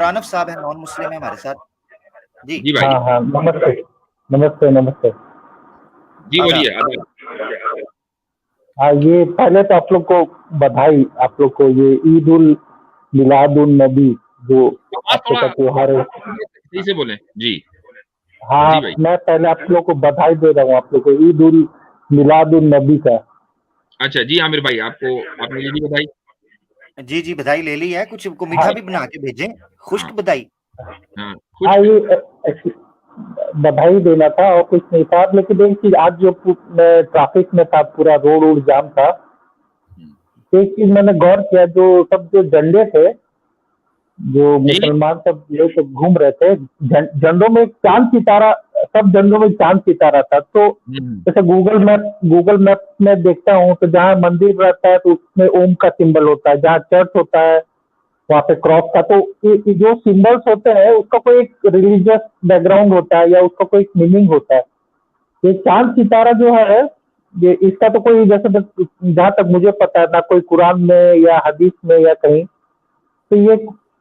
प्रणव साहब है, non Muslim है हमारे साथ जी। जी भाई। हाँ हाँ, नमस्ते नमस्ते नमस्ते। जी आदाब। बोलिए। आदाब। हाँ, ये पहले तो आप लोग को बधाई, आप लोग को ये ईद उल मिलाद उन नबी जो आवाज आप लोग का थोड़ा त्योहार है। सही से बोलें जी। हाँ, जी भाई। मैं पहले आप लोग को बधाई दे रहा हूँ, आप लोग को ईद उल मिलाद उन नबी का। अच्छा जी आमिर भाई, आपको आपने ये भी बधाई। जी जी बधाई ले ली है, कुछ को हाँ मीठा भी बना के भेजें, खुश्क हाँ बधाई। हाँ हाँ, खुश ये बधाई देना था और कुछ नहीं था। लेकिन एक चीज, आज जो मैं ट्रैफिक में था, पूरा रोड वोड जाम था, एक चीज मैंने गौर किया, जो सब जो झंडे थे, जो जी मुसलमान सब लेके घूम रहे थे, झंडों में एक चांद सितारा, सब झंडों में चांद सितारा था। तो जैसे गूगल मैप में देखता हूँ, तो जहाँ मंदिर रहता है तो उसमें ओम का सिंबल होता है, जहाँ चर्च होता है वहाँ पे क्रॉस का। तो ये जो सिंबल्स होते हैं उसका कोई एक रिलीजियस बैकग्राउंड होता है या उसका कोई मीनिंग होता है। ये चांद सितारा जो है, ये इसका तो कोई, जैसे जहाँ तक मुझे पता है, ना कोई कुरान में या हदीस में या कहीं। तो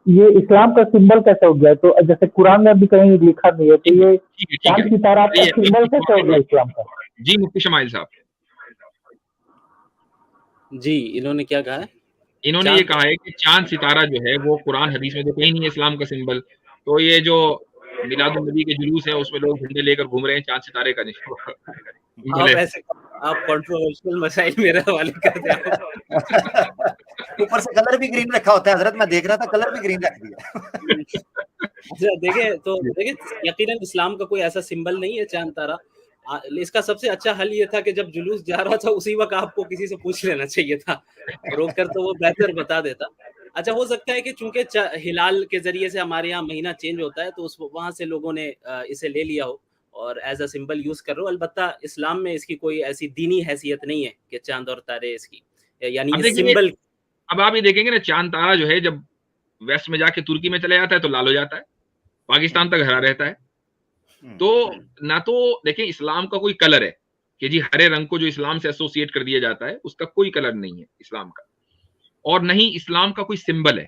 ये इस्लाम का सिंबल कैसे हो गया? तो जैसे कुरान में भी कहीं लिखा नहीं है, तो ये ठीक है चांद सितारा आपका ये सिंबल कैसे हो गया इस्लाम का? जी मुफ्ती शमाइल साहब, जी इन्होंने क्या कहा है? इन्होंने ये कहा है कि चांद सितारा जो है वो कुरान हदीस में तो कहीं नहीं है इस्लाम का सिंबल। तो ये जो मिलादुन नबी के जुलूस है उसमें लोग झंडे लेकर घूम रहे हैं, चांद सितारे का निशान। आप ऐसे आप कंट्रोवर्शियल मसाइल मेरे हवाले कर दे। ऊपर से कलर भी ग्रीन रखा होता है हजरत, मैं देख रहा था कलर भी ग्रीन रख दिया। अच्छा देखिए यकीनन इस्लाम का कोई ऐसा सिंबल नहीं है चांद तारा। इसका सबसे अच्छा हल ये था कि जब जुलूस जा रहा था उसी वक्त आपको किसी से पूछ लेना चाहिए था, रोक कर, तो वो बेहतर बता देता। अच्छा, हो सकता है कि चूंकि हिलाल के जरिए से हमारे यहाँ महीना चेंज होता है, तो उस वहां से लोगों ने इसे ले लिया हो और एज अ सिंबल यूज कर रहे हो। अलबत्ता इस्लाम में इसकी कोई ऐसी दीनी हैसियत नहीं है कि चांद और तारे इसकी, यानी अब ये देखिए, सिंबल। अब आप ये देखेंगे ना, चांद तारा जो है जब वेस्ट में जाके तुर्की में चले जाता है तो लाल हो जाता है, पाकिस्तान तक हरा रहता है। तो ना तो देखिए इस्लाम का कोई कलर है कि जी हरे रंग को जो इस्लाम से एसोसिएट कर दिया जाता है उसका कोई कलर नहीं है इस्लाम का, और नहीं इस्लाम का कोई सिंबल है।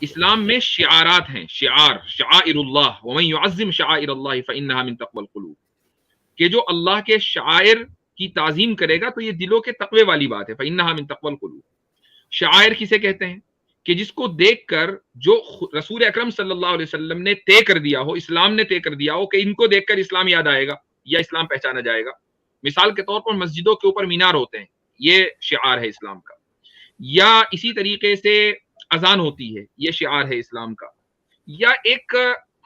इस्लाम में शिआरात हैं, शिआर, शाइरुल्लाह व मन युअज़्ज़िम शाइरल्लाह फइन्नहा मिन तक़वल क़ुलूब, कि जो अल्लाह के शायर की ताजीम करेगा तो ये दिलों के तकवे वाली बात है। फइन्नहा मिन तक़वल क़ुलूब, शायर किसे कहते हैं? कि जिसको देखकर जो रसूल अकरम सल्लल्लाहु अलैहि वसल्लम ने तय कर दिया हो, इस्लाम ने तय कर दिया हो कि इनको देखकर इस्लाम याद आएगा या इस्लाम पहचाना जाएगा। मिसाल के तौर पर मस्जिदों के ऊपर मीनार होते हैं, ये शिआर है इस्लाम का। या इसी तरीके से अजान होती है, ये शिआर है इस्लाम का। या एक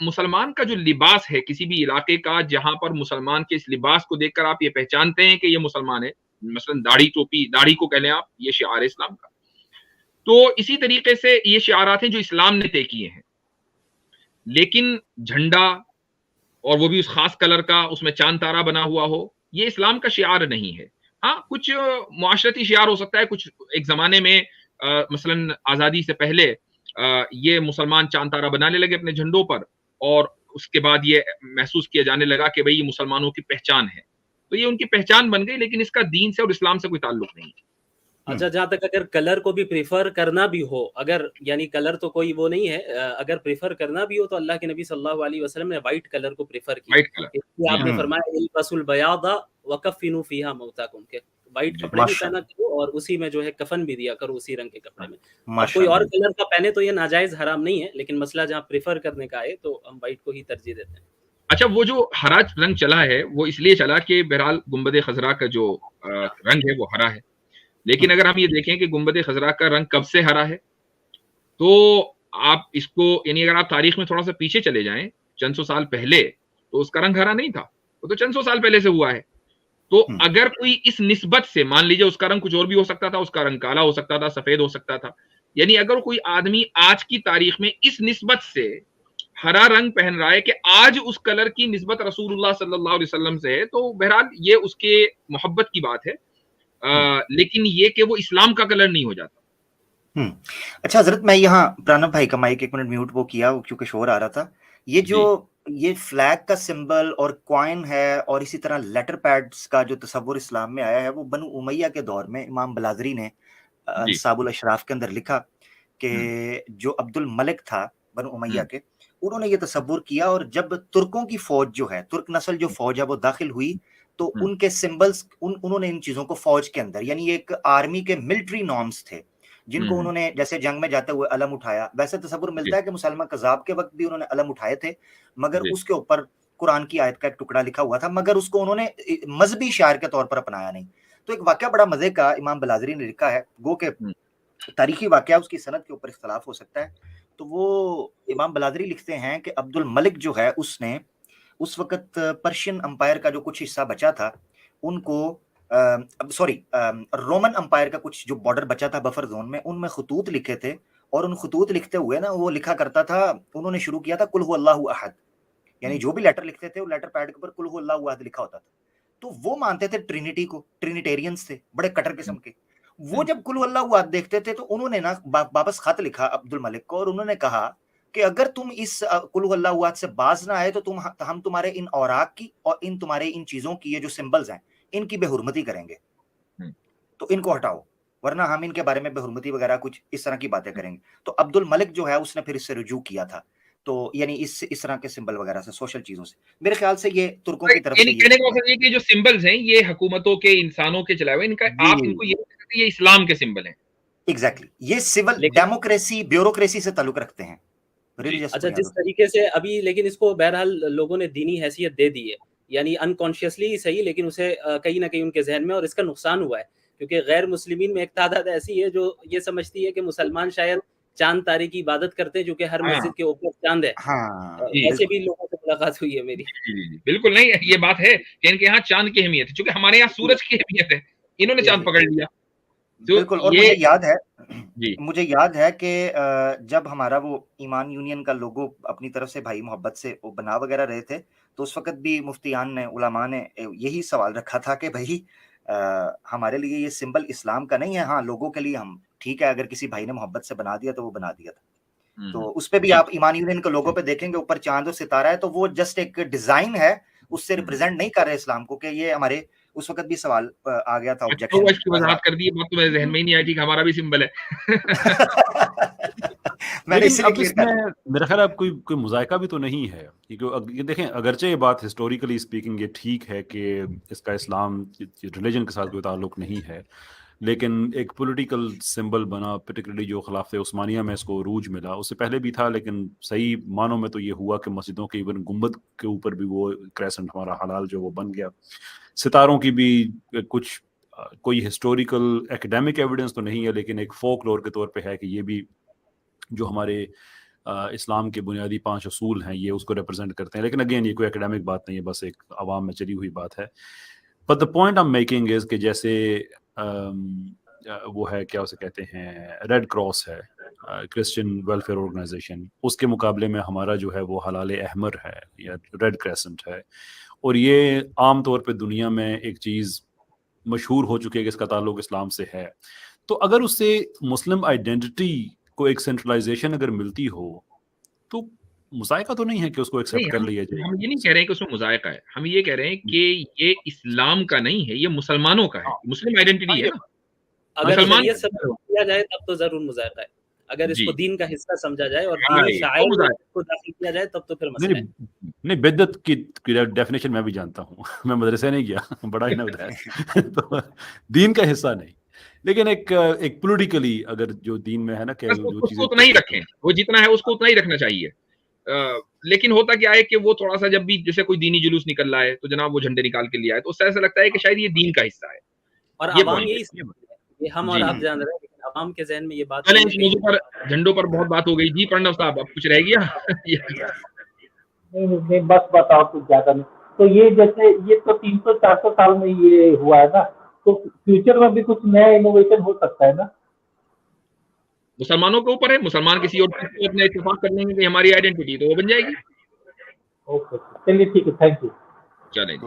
मुसलमान का जो लिबास है किसी भी इलाके का, जहां पर मुसलमान के इस लिबास को देखकर आप ये पहचानते हैं कि ये मुसलमान है, मसलन दाढ़ी टोपी, दाढ़ी को कह लें आप, ये शिआर है इस्लाम का। तो इसी तरीके से ये शिआरात हैं जो इस्लाम ने तय किए हैं। लेकिन झंडा, और वो भी उस खास कलर का, उसमें चांद तारा बना हुआ हो, ये इस्लाम का शिआर नहीं है। हाँ, कुछ मुआशरती शिआर हो सकता है। कुछ एक जमाने में मसलन आज़ादी से पहले ये मुसलमान चांद तारा बनाने लगे अपने झंडों पर, और उसके बाद ये महसूस किया जाने लगा कि भाई ये मुसलमानों की पहचान है, तो ये उनकी पहचान बन गई, लेकिन इसका दीन से और इस्लाम से कोई ताल्लुक नहीं है। अच्छा, जहां तक अगर कलर को भी प्रेफर करना भी हो, अगर यानी कलर तो कोई वो नहीं है, अगर प्रेफर करना भी हो तो अल्लाह के नबी सल्लल्लाहु अलैहि वसल्लम ने व्हाइट कलर को प्रेफर किया। व्हाइट कलर, इसलिए आपने फरमाया इल्बसुल बयादा वकफिनु फीहा मौताकुम, के व्हाइट कपड़े भी पहना करो और उसी में जो है कफन भी दिया करो, उसी रंग के कपड़े में। कोई और कलर का पहने तो ये नाजायज हराम नहीं है, लेकिन मसला जहाँ प्रेफर करने का है तो हम व्हाइट को ही तरजीह देते हैं। अच्छा, वो जो हरा रंग चला है वो इसलिए चला कि बहरहाल गुंबद खजरा का जो रंग है वो हरा है। लेकिन अगर हम ये देखें कि गुंबद खजरा का रंग कब से हरा है, तो आप इसको, यानी अगर आप तारीख में थोड़ा सा पीछे चले जाएं, चंद सौ साल पहले, तो उसका रंग हरा नहीं था, वो तो चंद सौ साल पहले से हुआ है। तो अगर कोई इस निस्बत से, मान लीजिए उसका रंग कुछ और भी हो सकता था, उसका रंग काला हो सकता था, सफेद हो सकता था, यानी अगर कोई आदमी आज की तारीख में इस निस्बत से हरा रंग पहन रहा है कि आज उस कलर की निस्बत रसूलुल्लाह सल्लल्लाहु अलैहि वसल्लम से है, तो बहरहाल ये उसके मोहब्बत की बात है। लेकिन ये कि वो इस्लाम का कलर नहीं हो जाता। अच्छा हजरत, मैं यहाँ प्रणव भाई का माइक 1 मिनट म्यूट वो किया क्योंकि शोर आ रहा था। ये जो ये फ्लैग का सिंबल और कॉइन है और इसी तरह लेटर पैड्स का जो तस्वुर इस्लाम में आया है, वो बनु उमैया के दौर में इमाम बलाजरी ने अंसाबुल अशराफ के अंदर लिखा कि जो अब्दुल मलिक था बनु उमैया के, उन्होंने ये तसव्वुर किया, और जब तुर्कों की फौज जो है, तुर्क नस्ल जो फौज है वो दाखिल हुई, तो उनके सिंबल्स उन्होंने इन चीजों को फौज के अंदर, यानी एक आर्मी के मिलिट्री नॉर्म्स थे जिनको उन्होंने जैसे जंग में जाते हुए अलम उठाया, वैसे तसव्वुर मिलता है कि मुसलमान कज़ाब के वक्त भी उन्होंने अलम उठाए थे, मगर उसके ऊपर कुरान की आयत का एक टुकड़ा लिखा हुआ था, मगर उसको उन्होंने मजहबी शायर के तौर पर अपनाया नहीं। तो एक वाकया बड़ा मजे का इमाम बलाजरी ने लिखा है, गो के तारीखी वाकया, उसकी सनद के ऊपर इख्तलाफ हो सकता है। तो वो इमाम बलाजरी लिखते हैं कि अब्दुल मलिक जो है उसने उस वक्त पर्शियन अंपायर का जो कुछ हिस्सा बचा था उनको रोमन अंपायर का कुछ जो बॉर्डर बचा था बफर जोन में, उनमें खतूत लिखे थे, और उन खतूत लिखते हुए ना वो लिखा करता था, उन्होंने शुरू किया था कुल हु अल्लाहु अहद, यानी जो भी लेटर लिखते थे वो लेटर पैड के ऊपर कुल हु अल्लाहु अहद लिखा होता था। तो वो मानते थे ट्रिनिटी को, ट्रिनिटेरियंस थे बड़े कट्टर किस्म के। वो जब कुल हु अल्लाहु अहद देखते थे तो उन्होंने ना वापस खत लिखा अब्दुल मलिक को, और उन्होंने कहा कि अगर तुम इस कुल हु अल्लाहु अहद से बाज ना आए तो हम तुम्हारे इन औराक की और इन तुम्हारे इन चीजों की, ये जो सिंबल्स हैं इनकी बेहुरमती करेंगे, तो इनको हटाओ, वरना हम इनके बारे में बेहुरमती वगैरह कुछ इस तरह की बातें करेंगे। तो अब्दुल मलिक जो है उसने फिर इससे रुजू किया था, तो यानी इस तरह के सिंबल वगैरह से, सोशल चीजों से, मेरे ख्याल से ये तुर्कों की तरफ से कहने का मतलब ये कि जो सिंबल्स हैं ये हुकूमतों के, इंसानों के चलाए हुए, इनका आप इनको ये इस्लाम के सिंबल हैं। एग्जैक्टली, ये सिविल डेमोक्रेसी, ब्यूरोक्रेसी से ताल्लुक रखते हैं। अच्छा, जिस तरीके से अभी, लेकिन इसको बहरहाल लोगों ने दीनी हैसियत दे दी है, यानी अनकॉन्शियसली ही सही, लेकिन उसे कहीं ना कहीं उनके जहन में, और इसका नुकसान हुआ है क्योंकि गैर मुस्लिमीन में एक तादाद ऐसी है जो ये समझती है कि मुसलमान शायद चांद तारे की इबादत करते हैं, जो कि हर मस्जिद के ऊपर चांद है। ऐसे भी लोगों से मुलाकात हुई है मेरी। बिल्कुल नहीं, ये बात है कि इनके यहाँ चांद की अहमियत है, क्योंकि हमारे यहाँ सूरज की अहमियत है, इन्होंने चांद पकड़ लिया। बिल्कुल, और मुझे याद है कि जब हमारा वो ईमान यूनियन का लोगो अपनी तरफ से भाई मोहब्बत से वो बना वगैरह रहे थे, तो उस वक्त भी मुफ्तियान ने, उलमा ने यही सवाल रखा था कि भाई हमारे लिए ये सिंबल इस्लाम का नहीं है, हाँ लोगों के लिए हम ठीक है, अगर किसी भाई ने मोहब्बत से बना दिया तो वो बना दिया था। तो उस पे भी आप ईमान यूनियन के लोगों पे देखेंगे ऊपर चांद और सितारा है, तो वो जस्ट एक डिजाइन है, उससे रिप्रेजेंट नहीं कर रहे इस्लाम को, कि ये हमारे उस वक्त भी सवाल आ गया था ऑब्जेक्शन। इसकी वजाहत कर दी, बात तो मेरे जहन में ही नहीं आई थी कि हमारा भी सिंबल है। अब इसमें मेरा ख्याल अब कोई मुजायका भी तो नहीं है, क्योंकि देखें अगरचे ये बात हिस्टोरिकली स्पीकिंग ये ठीक है कि इसका इस्लाम रिलीजन के साथ कोई ताल्लुक नहीं है, लेकिन एक पॉलिटिकल सिंबल बना, पर्टिकुलरली जो खिलाफत उस्मानिया में इसको रूज मिला, उससे पहले भी था, लेकिन सही मानों में तो ये हुआ कि मस्जिदों के इवन गुंबद के ऊपर भी वो क्रेसेंट हमारा हलाल जो वो बन गया। सितारों की भी कुछ कोई हिस्टोरिकल एकेडमिक एविडेंस तो नहीं है, लेकिन एक फोकलोर के तौर पे है कि ये भी जो हमारे इस्लाम के बुनियादी 5 असूल हैं ये उसको रिप्रेजेंट करते हैं। लेकिन अगेन ये कोई एकेडमिक बात नहीं है, बस एक आवाम में चली हुई बात है। But the point I am making is कि जैसे वो है, क्या उसे कहते हैं, रेड क्रॉस है, क्रिश्चियन वेलफेयर ऑर्गेनाइजेशन, उसके मुकाबले में हमारा जो है वो हलाल अहमर है या रेड क्रेसेंट है, और ये आम तौर पे दुनिया में एक चीज़ मशहूर हो चुकी है कि इसका ताल्लुक इस्लाम से है। तो अगर उससे मुस्लिम आइडेंटिटी को एक सेंट्रलाइजेशन अगर मिलती हो तो मुजायका तो नहीं है कि उसको एक्सेप्ट कर लिया जाए। हम ये नहीं कह रहे हैं कि उसमें मुजायका है, हम ये कह रहे हैं कि ये इस्लाम का नहीं है, ये मुसलमानों का है, मुस्लिम आइडेंटिटी है ना। अगर शरीयत से किया जाए तब तो जरूर मुजायका है, अगर इसको दीन का हिस्सा समझा जाए और दीनी शायर को दाखिल किया जाए तब तो फिर मसला है। नहीं, बिदअत की डेफिनेशन मैं भी जानता हूँ, मैं मदरसे नहीं गया, बड़ा ही ना बताया तो दीन का हिस्सा नहीं, लेकिन एक पॉलिटिकली अगर जो दीन में है ना कि जो चीजें उतना ही रखें, वो जितना है उसको उतना ही रखना चाहिए। लेकिन होता क्या है कि वो थोड़ा सा जब भी जैसे कोई दीनी जुलूस निकल रहा है तो जनाब वो झंडे निकाल के लिया है, तो उससे ऐसा लगता है कि शायद ये दीन का हिस्सा है, और आवाम ये हम और आप जान रहे हैं, लेकिन आवाम के जहन में ये बात चलें। इस मौजू पर झंडों पर बहुत बात हो गई। जी प्रणव साहब, अब कुछ रह गया? नहीं, बस बताओ, कुछ ज्यादा नहीं। तो ये जैसे ये तो 300-400 साल में ये हुआ है ना, तो फ्यूचर में भी कुछ नया इनोवेशन हो सकता है ना? मुसलमानों के ऊपर है, मुसलमान किसी और को अपने इत्तेफाक कर लेंगे कि हमारी आइडेंटिटी, तो वो बन जाएगी। ओके, चलिए ठीक है, थैंक यू। चलें।